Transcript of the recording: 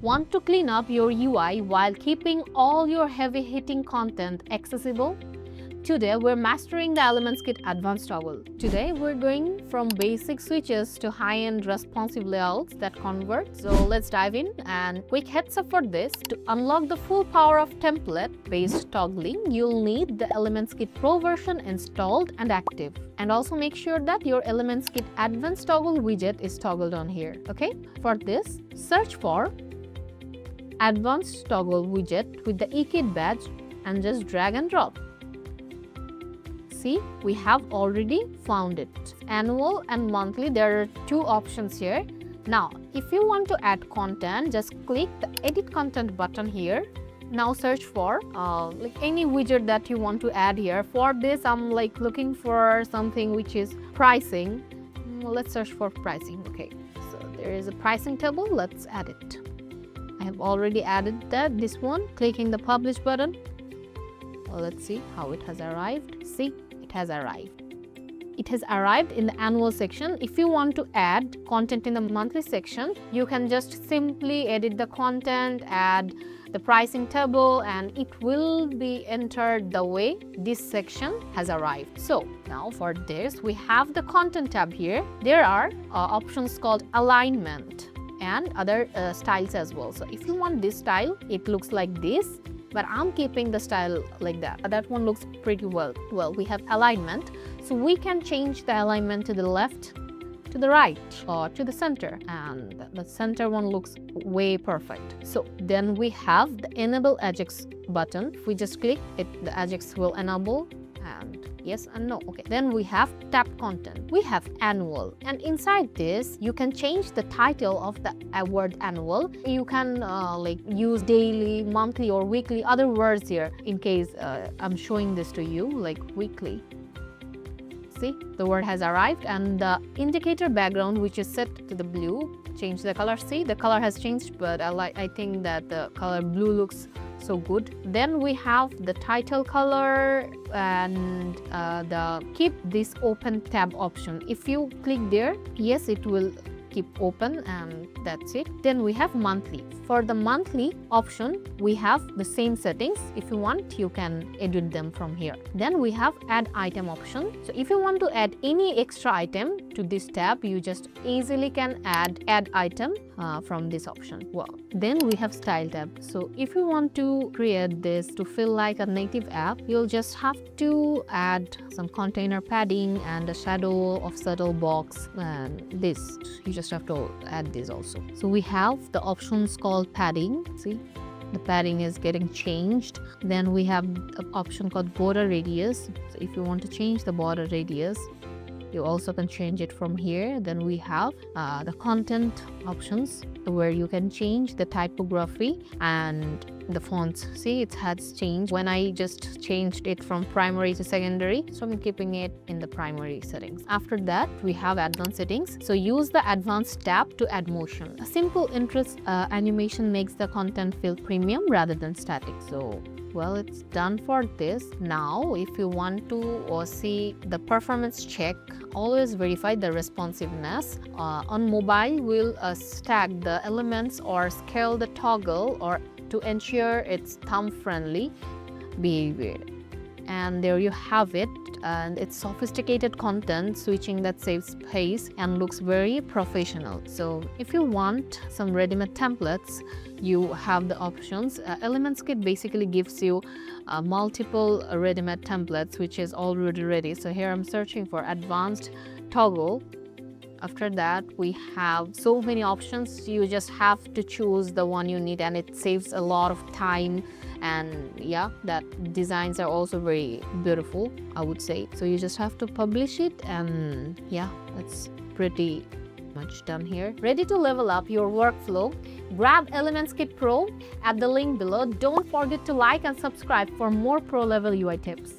Want to clean up your UI while keeping all your heavy-hitting content accessible? Today, we're mastering the ElementsKit Advanced Toggle. Today, we're going from basic switches to high-end responsive layouts that convert. So let's dive in, and quick heads up for this. To unlock the full power of template-based toggling, you'll need the ElementsKit Pro version installed and active. And also make sure that your ElementsKit Advanced Toggle widget is toggled on here, okay? For this, search for Advanced Toggle widget with the EKit badge and just drag and drop. See, we have already found it. Annual and monthly, there are two options here. Now, if you want to add content, just click the Edit Content button here. Now search for any widget that you want to add here. For this, I'm looking for something which is pricing. Let's search for pricing. Okay, so there is a pricing table. Let's add it. I have already added this one. Clicking the Publish button. Let's see how it has arrived. See, it has arrived. It has arrived in the annual section. If you want to add content in the monthly section, you can just simply edit the content, add the pricing table, and it will be entered the way this section has arrived. So now for this, we have the content tab here. There are options called alignment and other styles as well. So if you want this style, it looks like this. But I'm keeping the style like that. That one looks pretty well. Well, we have alignment. So we can change the alignment to the left, to the right, or to the center. And the center one looks way perfect. So then we have the Enable Ajax button. If we just click it, the Ajax will enable. And yes and no. Okay. Then we have tab content. We have annual, and inside this you can change the title of the word annual. You can use daily, monthly, or weekly, other words here. In case I'm showing this to you like weekly. See, the word has arrived, and the indicator background, which is set to the blue, change the color. See, the color has changed, but I think that the color blue looks so good. Then we have the title color and the keep this open tab option. If you click there, yes, it will keep open, and that's it. Then we have monthly. For the monthly option, we have the same settings. If you want, you can edit them from here. Then we have add item option. So if you want to add any extra item to this tab, you just easily can add item from this option. Well, then we have style tab. So if you want to create this to feel like a native app, you'll just have to add some container padding and a shadow of subtle box, and this you just have to add this also. So we have the options called padding. See, the padding is getting changed. Then we have an option called border radius. So if you want to change the border radius, you also can change it from here. Then we have the content options, where you can change the typography and the fonts. See, it has changed when I just changed it from primary to secondary, so I'm keeping it in the primary settings. After that, we have advanced settings. So use the advanced tab to add motion. A simple interest animation makes the content feel premium rather than static. So well, it's done for this. Now, if you want to see the performance check, always verify the responsiveness. On mobile, we'll stack the elements or scale the toggle or to ensure it's thumb-friendly behavior. And there you have it, and it's sophisticated content switching that saves space and looks very professional. So if you want some ready-made templates, you have the options. ElementsKit basically gives you multiple ready-made templates which is already ready. So here I'm searching for Advanced Toggle. After that, we have so many options. You just have to choose the one you need, and it saves a lot of time. And yeah, that designs are also very beautiful, I would say. So you just have to publish it, and yeah, that's pretty much done here. Ready to level up your workflow? Grab ElementsKit Pro at the link below. Don't forget to like and subscribe for more pro level UI tips.